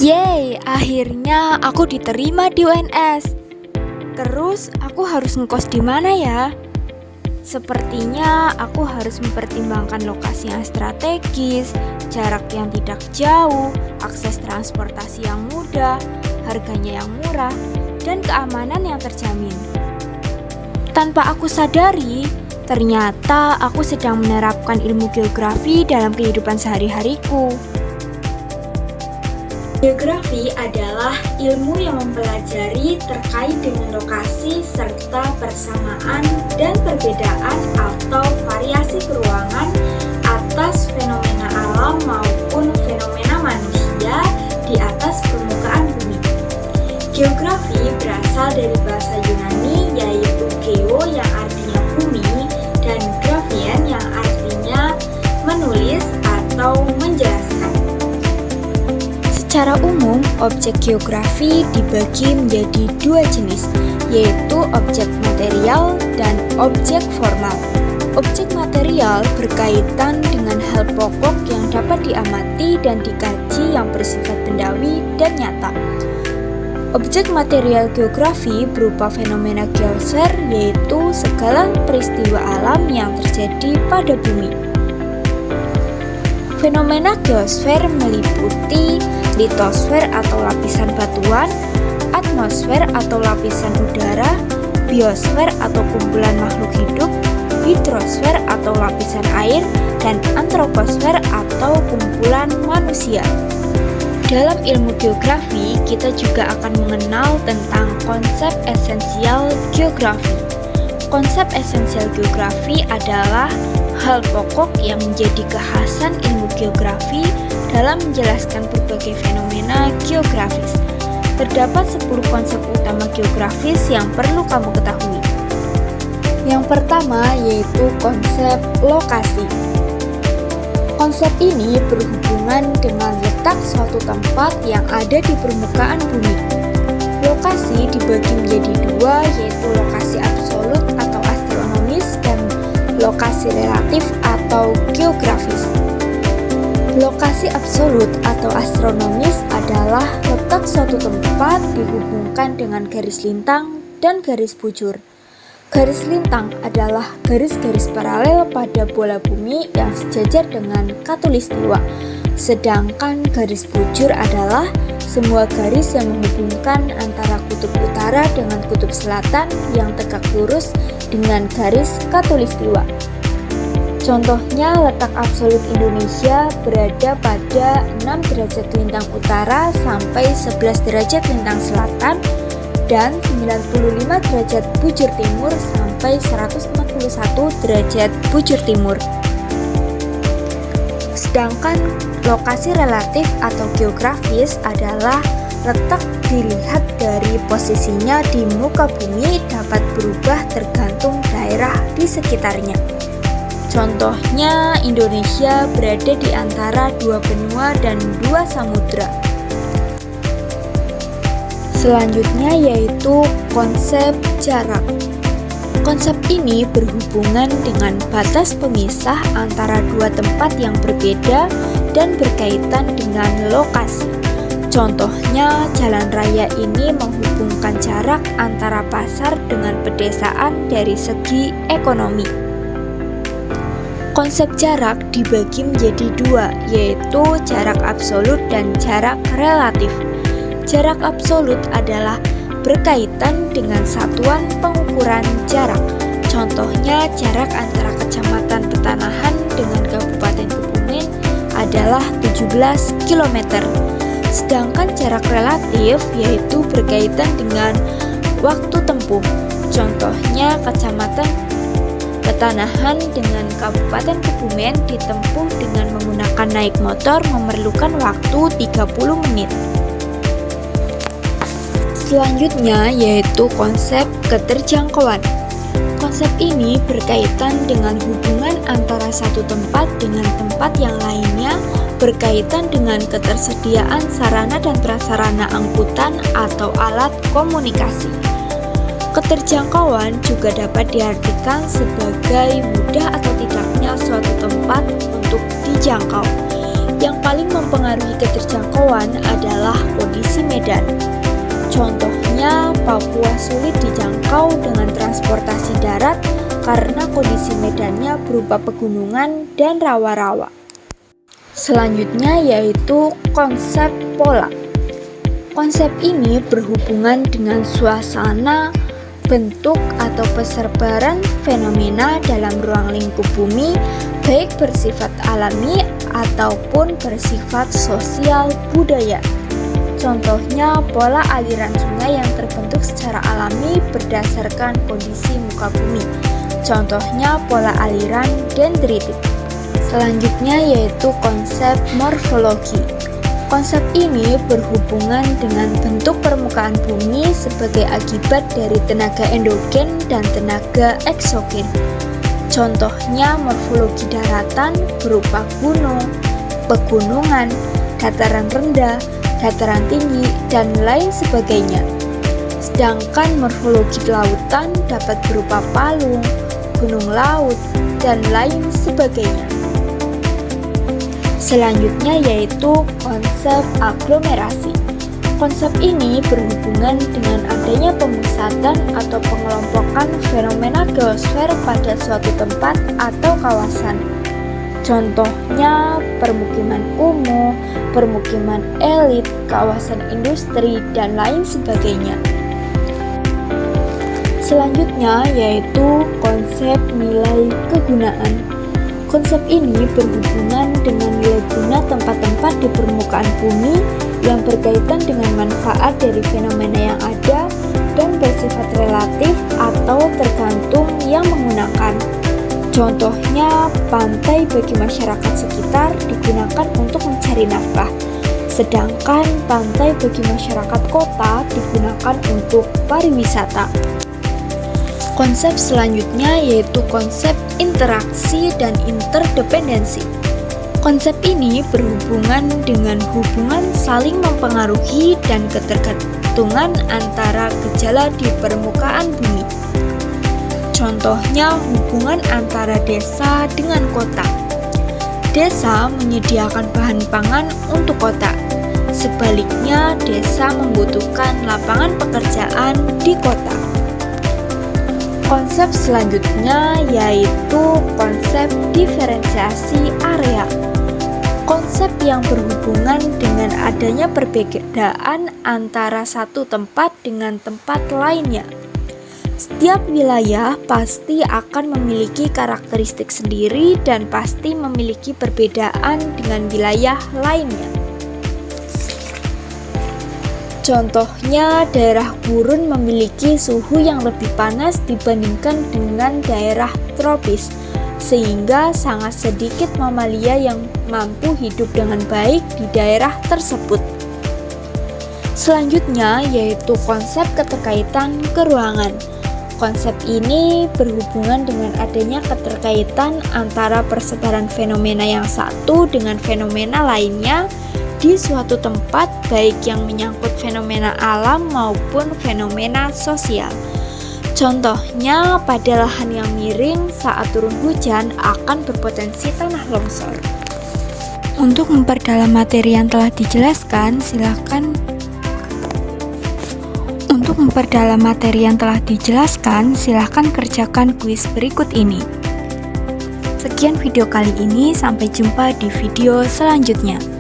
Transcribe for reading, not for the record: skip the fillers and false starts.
Yeay, akhirnya aku diterima di UNS. Terus aku harus ngekos di mana ya? Sepertinya aku harus mempertimbangkan lokasi yang strategis, jarak yang tidak jauh, akses transportasi yang mudah, harganya yang murah, dan keamanan yang terjamin. Tanpa aku sadari, ternyata aku sedang menerapkan ilmu geografi dalam kehidupan sehari-hariku. Geografi adalah ilmu yang mempelajari terkait dengan lokasi serta persamaan dan perbedaan atau variasi peruangan atas fenomena alam maupun fenomena manusia di atas permukaan bumi. Geografi berasal dari bahasa Yunani yaitu geo yang artinya bumi dan grafien yang artinya menulis atau menjelaskan. Secara umum, objek geografi dibagi menjadi dua jenis, yaitu objek material dan objek formal. Objek material berkaitan dengan hal pokok yang dapat diamati dan dikaji yang bersifat bendawi dan nyata. Objek material geografi berupa fenomena geosfer, yaitu segala peristiwa alam yang terjadi pada bumi. Fenomena geosfer meliputi litosfer atau lapisan batuan, atmosfer atau lapisan udara, biosfer atau kumpulan makhluk hidup, hidrosfer atau lapisan air, dan antroposfer atau kumpulan manusia. Dalam ilmu geografi, kita juga akan mengenal tentang konsep esensial geografi. Konsep esensial geografi adalah hal pokok yang menjadi kekhasan ilmu geografi dalam menjelaskan berbagai fenomena geografis. Terdapat 10 konsep utama geografis yang perlu kamu ketahui. Yang pertama yaitu konsep lokasi. Konsep ini berhubungan dengan letak suatu tempat yang ada di permukaan bumi. Lokasi dibagi menjadi dua, yaitu lokasi absolut atau astronomis dan lokasi relatif atau geografis. Lokasi absolut atau astronomis adalah letak suatu tempat dihubungkan dengan garis lintang dan garis bujur. Garis lintang adalah garis-garis paralel pada bola bumi yang sejajar dengan khatulistiwa. Sedangkan garis bujur adalah semua garis yang menghubungkan antara kutub utara dengan kutub selatan yang tegak lurus dengan garis khatulistiwa. Contohnya, letak absolut Indonesia berada pada 6 derajat lintang utara sampai 11 derajat lintang selatan dan 95 derajat bujur timur sampai 141 derajat bujur timur. Sedangkan lokasi relatif atau geografis adalah letak dilihat dari posisinya di muka bumi dapat berubah tergantung daerah di sekitarnya. Contohnya, Indonesia berada di antara 2 benua dan 2 samudra. Selanjutnya yaitu konsep jarak. Konsep ini berhubungan dengan batas pemisah antara dua tempat yang berbeda dan berkaitan dengan lokasi. Contohnya, jalan raya ini menghubungkan jarak antara pasar dengan pedesaan dari segi ekonomi. Konsep jarak dibagi menjadi dua, yaitu jarak absolut dan jarak relatif. Jarak absolut adalah berkaitan dengan satuan pengukuran jarak. Contohnya, jarak antara Kecamatan Petanahan dengan Kabupaten Kebumen adalah 17 km. Sedangkan jarak relatif yaitu berkaitan dengan waktu tempuh. Contohnya, Kecamatan Petanahan dengan Kabupaten Kebumen ditempuh dengan menggunakan naik motor memerlukan waktu 30 menit. Selanjutnya yaitu konsep keterjangkauan. Konsep ini berkaitan dengan hubungan antara satu tempat dengan tempat yang lainnya, berkaitan dengan ketersediaan sarana dan prasarana angkutan atau alat komunikasi. Keterjangkauan juga dapat diartikan sebagai mudah atau tidaknya suatu tempat untuk dijangkau. Yang paling mempengaruhi keterjangkauan adalah Medan. Contohnya, Papua sulit dijangkau dengan transportasi darat karena kondisi medannya berupa pegunungan dan rawa-rawa. Selanjutnya yaitu konsep pola. Konsep ini berhubungan dengan suasana, bentuk atau persebaran fenomena dalam ruang lingkup bumi, baik bersifat alami ataupun bersifat sosial budaya. Contohnya, pola aliran sungai yang terbentuk secara alami berdasarkan kondisi muka bumi. Contohnya, pola aliran dendritik. Selanjutnya yaitu konsep morfologi. Konsep ini berhubungan dengan bentuk permukaan bumi sebagai akibat dari tenaga endogen dan tenaga eksogen. Contohnya, morfologi daratan berupa gunung, pegunungan, dataran rendah, dataran tinggi, dan lain sebagainya. Sedangkan morfologi lautan dapat berupa palung, gunung laut, dan lain sebagainya. Selanjutnya yaitu konsep aglomerasi. Konsep ini berhubungan dengan adanya pemusatan atau pengelompokan fenomena geosfer pada suatu tempat atau kawasan. Contohnya permukiman kumuh, permukiman elit, kawasan industri, dan lain sebagainya. Selanjutnya yaitu konsep nilai kegunaan. Konsep ini berhubungan dengan nilai guna tempat-tempat di permukaan bumi yang berkaitan dengan manfaat dari fenomena yang ada dan bersifat relatif atau tergantung yang menggunakan. Contohnya, pantai bagi masyarakat sekitar digunakan untuk mencari nafkah, sedangkan pantai bagi masyarakat kota digunakan untuk pariwisata. Konsep selanjutnya yaitu konsep interaksi dan interdependensi. Konsep ini berhubungan dengan hubungan saling mempengaruhi dan ketergantungan antara gejala di permukaan bumi. Contohnya hubungan antara desa dengan kota. Desa menyediakan bahan pangan untuk kota. Sebaliknya, desa membutuhkan lapangan pekerjaan di kota. Konsep selanjutnya yaitu konsep diferensiasi area. Konsep yang berhubungan dengan adanya perbedaan antara satu tempat dengan tempat lainnya. Setiap wilayah pasti akan memiliki karakteristik sendiri dan pasti memiliki perbedaan dengan wilayah lainnya. Contohnya, daerah gurun memiliki suhu yang lebih panas dibandingkan dengan daerah tropis, sehingga sangat sedikit mamalia yang mampu hidup dengan baik di daerah tersebut. Selanjutnya yaitu konsep keterkaitan keruangan. Konsep ini berhubungan dengan adanya keterkaitan antara persebaran fenomena yang satu dengan fenomena lainnya di suatu tempat, baik yang menyangkut fenomena alam maupun fenomena sosial. Contohnya, pada lahan yang miring saat turun hujan akan berpotensi tanah longsor. Untuk memperdalam materi yang telah dijelaskan, silahkan kerjakan kuis berikut ini. Sekian video kali ini, sampai jumpa di video selanjutnya.